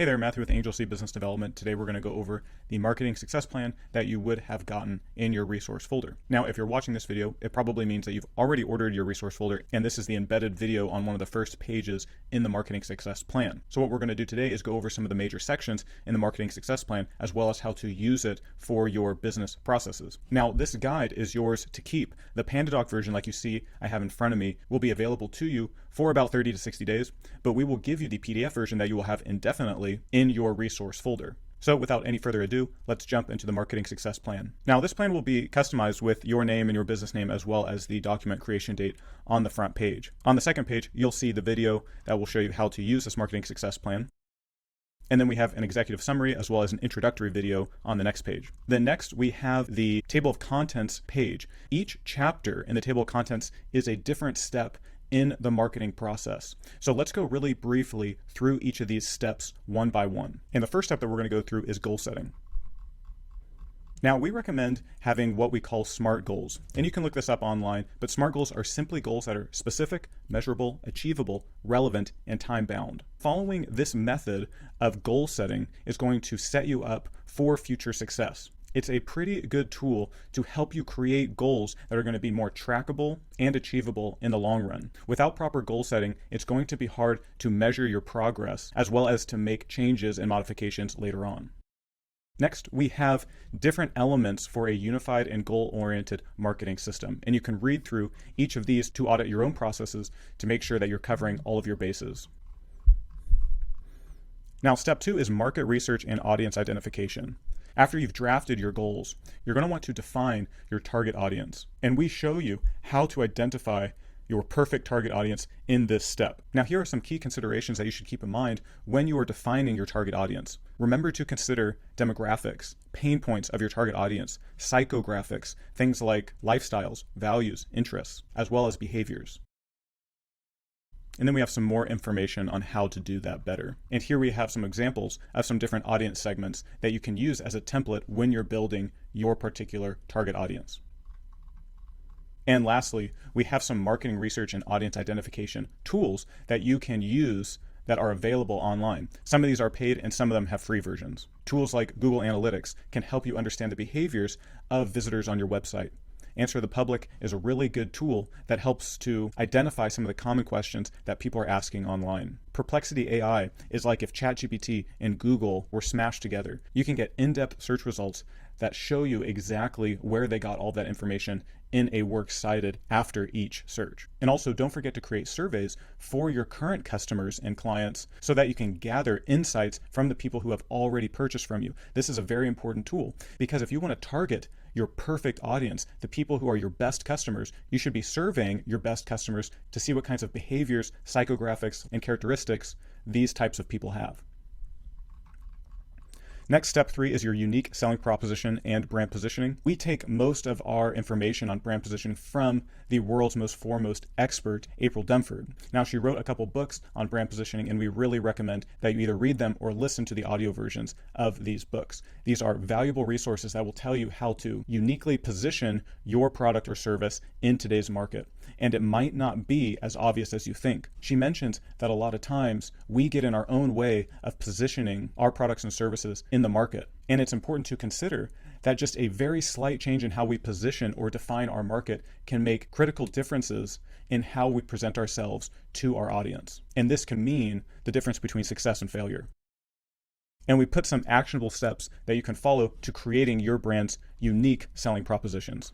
Hey there, Matthew with Angel Seed Business Development. Today we're going to go over the marketing success plan that you would have gotten in your resource folder. Now, if you're watching this video, it probably means that you've already ordered your resource folder, and this is the embedded video on one of the first pages in the marketing success plan. So what we're going to do today is go over some of the major sections in the marketing success plan, as well as how to use it for your business processes. Now, this guide is yours to keep. The PandaDoc version, like you see I have in front of me, will be available to you for about 30 to 60 days, but we will give you the PDF version that you will have indefinitely in your resource folder. So without any further ado, let's jump into the marketing success plan. Now, this plan will be customized with your name and your business name, as well as the document creation date on the front page. On the second page, you'll see the video that will show you how to use this marketing success plan. And then we have an executive summary as well as an introductory video on the next page. Then next we have the table of contents page. Each chapter in the table of contents is a different step in the marketing process. So let's go really briefly through each of these steps one by one. And the first step that we're going to go through is goal setting. Now, we recommend having what we call SMART goals, and you can look this up online, but SMART goals are simply goals that are specific, measurable, achievable, relevant, and time-bound. Following this method of goal setting is going to set you up for future success. It's a pretty good tool to help you create goals that are going to be more trackable and achievable in the long run. Without proper goal setting, it's going to be hard to measure your progress as well as to make changes and modifications later on. Next, we have different elements for a unified and goal-oriented marketing system. And you can read through each of these to audit your own processes to make sure that you're covering all of your bases. Now, step 2 is market research and audience identification. After you've drafted your goals, you're going to want to define your target audience. And we show you how to identify your perfect target audience in this step. Now, here are some key considerations that you should keep in mind when you are defining your target audience. Remember to consider demographics, pain points of your target audience, psychographics, things like lifestyles, values, interests, as well as behaviors. And then we have some more information on how to do that better. And here we have some examples of some different audience segments that you can use as a template when you're building your particular target audience. And lastly, we have some marketing research and audience identification tools that you can use that are available online. Some of these are paid and some of them have free versions. Tools like Google Analytics can help you understand the behaviors of visitors on your website. Answer the Public is a really good tool that helps to identify some of the common questions that people are asking online. Perplexity AI is like if ChatGPT and Google were smashed together. You can get in-depth search results that show you exactly where they got all that information in a works cited after each search. And also, don't forget to create surveys for your current customers and clients so that you can gather insights from the people who have already purchased from you. This is a very important tool because if you want to target your perfect audience, the people who are your best customers, you should be surveying your best customers to see what kinds of behaviors, psychographics, and characteristics these types of people have. Next, step 3 is your unique selling proposition and brand positioning. We take most of our information on brand positioning from the world's most foremost expert, April Dunford. Now, she wrote a couple books on brand positioning, and we really recommend that you either read them or listen to the audio versions of these books. These are valuable resources that will tell you how to uniquely position your product or service in today's market. And it might not be as obvious as you think. She mentions that a lot of times we get in our own way of positioning our products and services in the market. And it's important to consider that just a very slight change in how we position or define our market can make critical differences in how we present ourselves to our audience. And this can mean the difference between success and failure. And we put some actionable steps that you can follow to creating your brand's unique selling propositions.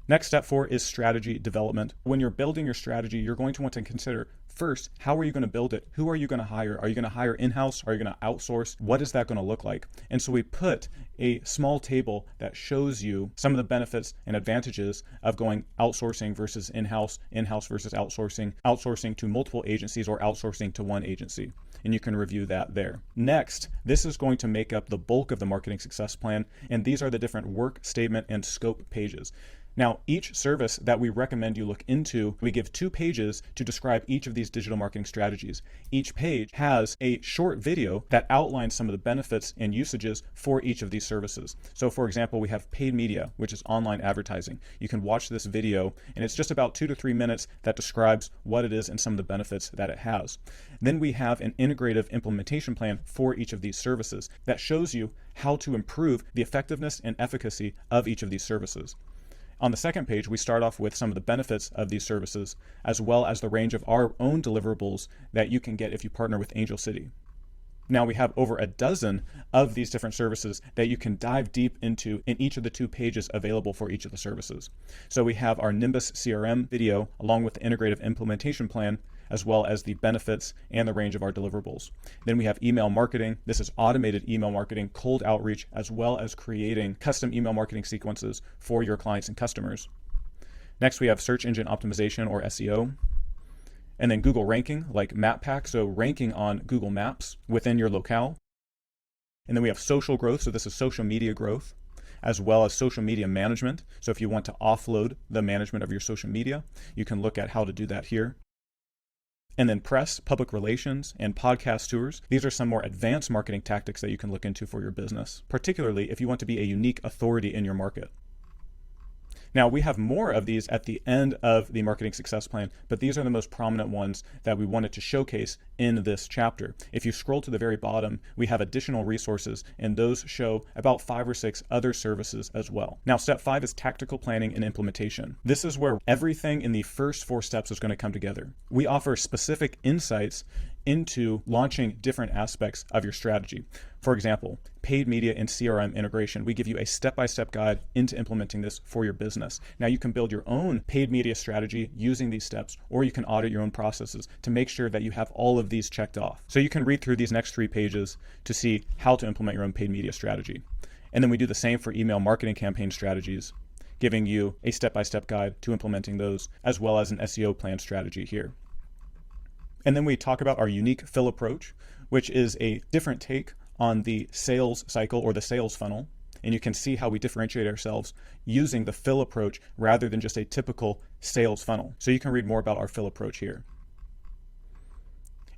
Next, step 4 is strategy development. When you're building your strategy, you're going to want to consider first, how are you going to build it? Who are you going to hire? Are you going to hire in-house? Are you going to outsource? What is that going to look like? And so we put a small table that shows you some of the benefits and advantages of going outsourcing versus in-house, in-house versus outsourcing, outsourcing to multiple agencies or outsourcing to one agency. And you can review that there. Next, this is going to make up the bulk of the marketing success plan. And these are the different work, statement, and scope pages. Now, each service that we recommend you look into, we give 2 pages to describe each of these digital marketing strategies. Each page has a short video that outlines some of the benefits and usages for each of these services. So for example, we have paid media, which is online advertising. You can watch this video and it's just about 2 to 3 minutes that describes what it is and some of the benefits that it has. Then we have an integrative implementation plan for each of these services that shows you how to improve the effectiveness and efficacy of each of these services. On the second page, we start off with some of the benefits of these services, as well as the range of our own deliverables that you can get if you partner with Angel City. Now we have over a dozen of these different services that you can dive deep into in each of the 2 pages available for each of the services. So we have our Nimbus CRM video along with the integrative implementation plan, as well as the benefits and the range of our deliverables. Then we have email marketing. This is automated email marketing, cold outreach, as well as creating custom email marketing sequences for your clients and customers. Next, we have search engine optimization, or SEO. And then Google ranking, like Map Pack, so ranking on Google Maps within your locale. And then we have social growth, so this is social media growth, as well as social media management. So if you want to offload the management of your social media, you can look at how to do that here. And then press, public relations, and podcast tours. These are some more advanced marketing tactics that you can look into for your business, particularly if you want to be a unique authority in your market. Now, we have more of these at the end of the marketing success plan, but these are the most prominent ones that we wanted to showcase in this chapter. If you scroll to the very bottom, we have additional resources, and those show about 5 or 6 other services as well. Now, step 5 is tactical planning and implementation. This is where everything in the first 4 steps is going to come together. We offer specific insights into launching different aspects of your strategy. For example, paid media and CRM integration. We give you a step-by-step guide into implementing this for your business. Now you can build your own paid media strategy using these steps, or you can audit your own processes to make sure that you have all of these checked off. So you can read through these next 3 pages to see how to implement your own paid media strategy. And then we do the same for email marketing campaign strategies, giving you a step-by-step guide to implementing those, as well as an SEO plan strategy here. And then we talk about our unique fill approach, which is a different take on the sales cycle or the sales funnel. And you can see how we differentiate ourselves using the fill approach rather than just a typical sales funnel. So you can read more about our fill approach here.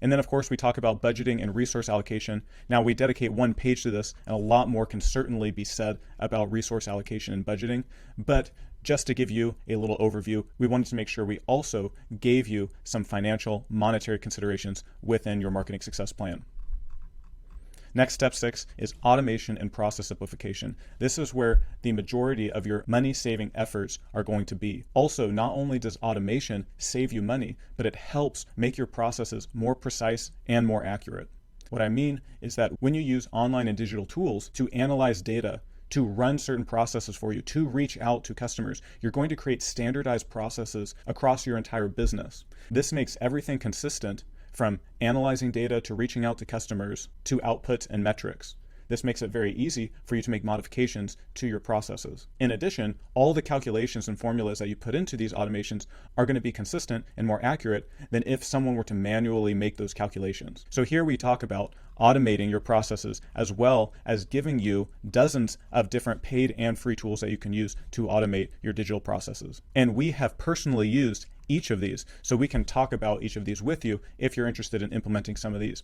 And then of course we talk about budgeting and resource allocation. Now we dedicate 1 page to this, and a lot more can certainly be said about resource allocation and budgeting. But just to give you a little overview, we wanted to make sure we also gave you some financial, monetary considerations within your marketing success plan. Next, step 6 is automation and process simplification. This is where the majority of your money-saving efforts are going to be. Also, not only does automation save you money, but it helps make your processes more precise and more accurate. What I mean is that when you use online and digital tools to analyze data, to run certain processes for you, to reach out to customers, you're going to create standardized processes across your entire business. This makes everything consistent, from analyzing data to reaching out to customers to outputs and metrics. This makes it very easy for you to make modifications to your processes. In addition, all the calculations and formulas that you put into these automations are going to be consistent and more accurate than if someone were to manually make those calculations. So here we talk about automating your processes, as well as giving you dozens of different paid and free tools that you can use to automate your digital processes. And we have personally used each of these, so we can talk about each of these with you if you're interested in implementing some of these.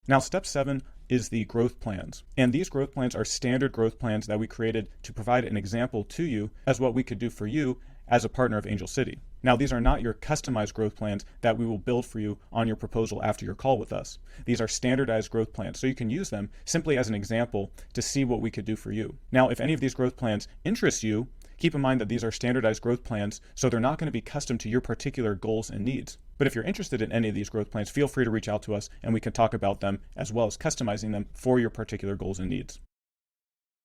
Now, step 7 is the growth plans. And these growth plans are standard growth plans that we created to provide an example to you as what we could do for you as a partner of Angel City. Now, these are not your customized growth plans that we will build for you on your proposal after your call with us. These are standardized growth plans, so you can use them simply as an example to see what we could do for you. Now, if any of these growth plans interest you, keep in mind that these are standardized growth plans, so they're not going to be custom to your particular goals and needs. But if you're interested in any of these growth plans, feel free to reach out to us and we can talk about them as well as customizing them for your particular goals and needs.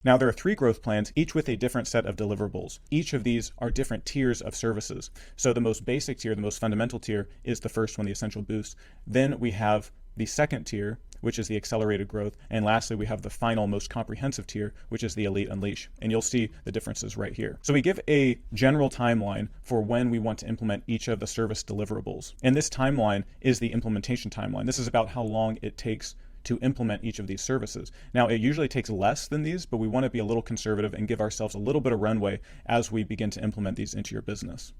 Now, there are 3 growth plans, each with a different set of deliverables. Each of these are different tiers of services. So the most basic tier, the most fundamental tier, is the first one, the Essential Boost. Then we have the second tier, which is the accelerated growth. And lastly, we have the final, most comprehensive tier, which is the Elite Unleash. And you'll see the differences right here. So we give a general timeline for when we want to implement each of the service deliverables. And this timeline is the implementation timeline. This is about how long it takes to implement each of these services. Now, it usually takes less than these, but we want to be a little conservative and give ourselves a little bit of runway as we begin to implement these into your business.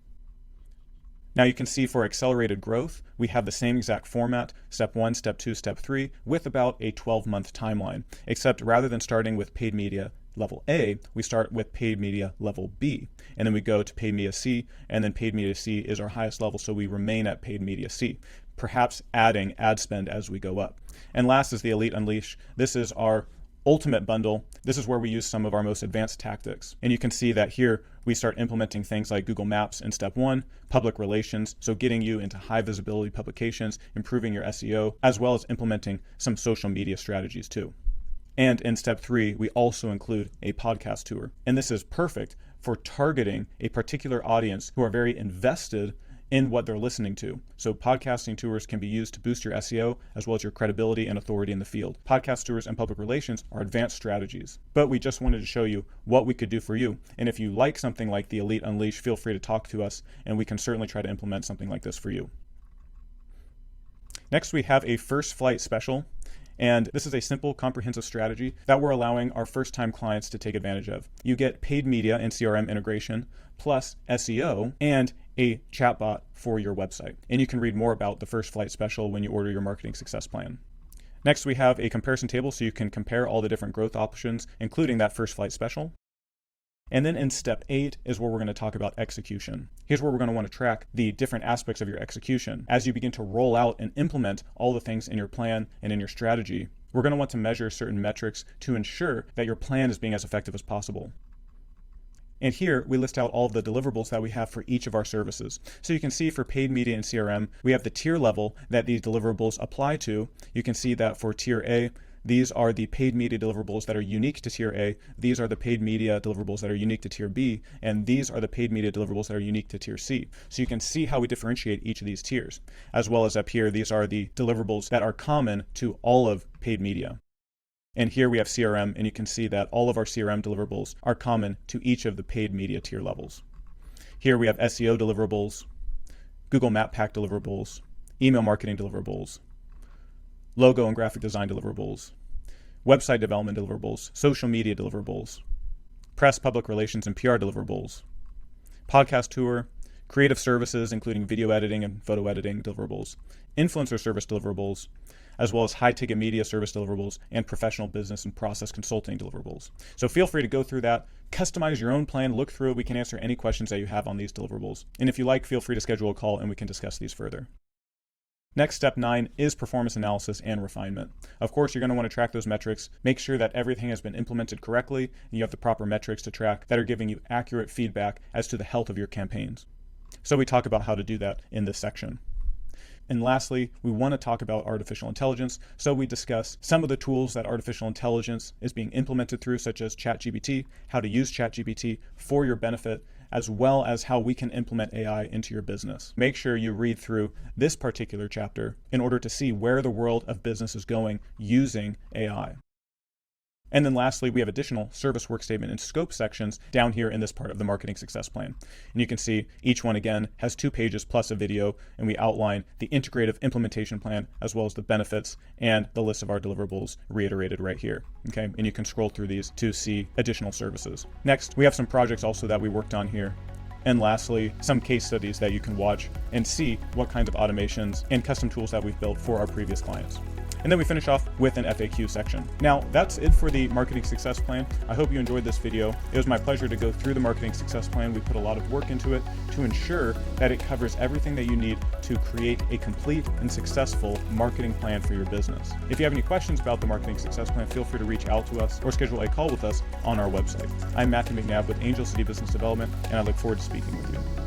Now you can see for accelerated growth, we have the same exact format, step 1, step 2, step 3, with about a 12-month timeline, except rather than starting with paid media level A, we start with paid media level B, and then we go to paid media C, and then paid media C is our highest level, so we remain at paid media C, perhaps adding ad spend as we go up. And last is the Elite Unleash. This is our ultimate bundle. This is where we use some of our most advanced tactics. And you can see that here we start implementing things like Google Maps in step 1, public relations, so getting you into high visibility publications, improving your SEO, as well as implementing some social media strategies too. And in step 3, we also include a podcast tour. And this is perfect for targeting a particular audience who are very invested in what they're listening to. So podcasting tours can be used to boost your SEO as well as your credibility and authority in the field. Podcast tours and public relations are advanced strategies, but we just wanted to show you what we could do for you. And if you like something like the Elite Unleash, feel free to talk to us and we can certainly try to implement something like this for you. Next, we have a first flight special. And this is a simple, comprehensive strategy that we're allowing our first-time clients to take advantage of. You get paid media and CRM integration, plus SEO, and a chatbot for your website. And you can read more about the first flight special when you order your marketing success plan. Next, we have a comparison table so you can compare all the different growth options, including that first flight special. And then in step 8 is where we're going to talk about execution. Here's where we're going to want to track the different aspects of your execution. As you begin to roll out and implement all the things in your plan and in your strategy, we're going to want to measure certain metrics to ensure that your plan is being as effective as possible. And here we list out all of the deliverables that we have for each of our services. So you can see for paid media and CRM, we have the tier level that these deliverables apply to. You can see that for tier A, these are the paid media deliverables that are unique to tier A. These are the paid media deliverables that are unique to tier B. And these are the paid media deliverables that are unique to tier C. So you can see how we differentiate each of these tiers. As well as up here, these are the deliverables that are common to all of paid media. And here we have CRM, and you can see that all of our CRM deliverables are common to each of the paid media tier levels. Here we have SEO deliverables, Google Map Pack deliverables, email marketing deliverables, logo and graphic design deliverables, website development deliverables, social media deliverables, press, public relations, and PR deliverables, podcast tour, creative services, including video editing and photo editing deliverables, influencer service deliverables, as well as high-ticket media service deliverables and professional business and process consulting deliverables. So feel free to go through that, customize your own plan, look through it. We can answer any questions that you have on these deliverables. And if you like, feel free to schedule a call and we can discuss these further. Next, step 9 is performance analysis and refinement. Of course, you're going to want to track those metrics, make sure that everything has been implemented correctly, and you have the proper metrics to track that are giving you accurate feedback as to the health of your campaigns. So we talk about how to do that in this section. And lastly, we want to talk about artificial intelligence. So we discuss some of the tools that artificial intelligence is being implemented through, such as ChatGPT, how to use ChatGPT for your benefit, as well as how we can implement AI into your business. Make sure you read through this particular chapter in order to see where the world of business is going using AI. And then lastly, we have additional service work statement and scope sections down here in this part of the marketing success plan. And you can see each one again has 2 pages plus a video, and we outline the integrative implementation plan as well as the benefits and the list of our deliverables reiterated right here. Okay, and you can scroll through these to see additional services. Next, we have some projects also that we worked on here. And lastly, some case studies that you can watch and see what kinds of automations and custom tools that we've built for our previous clients. And then we finish off with an FAQ section. Now, that's it for the marketing success plan. I hope you enjoyed this video. It was my pleasure to go through the marketing success plan. We put a lot of work into it to ensure that it covers everything that you need to create a complete and successful marketing plan for your business. If you have any questions about the marketing success plan, feel free to reach out to us or schedule a call with us on our website. I'm Matthew McNabb with Angel City Business Development, and I look forward to speaking with you.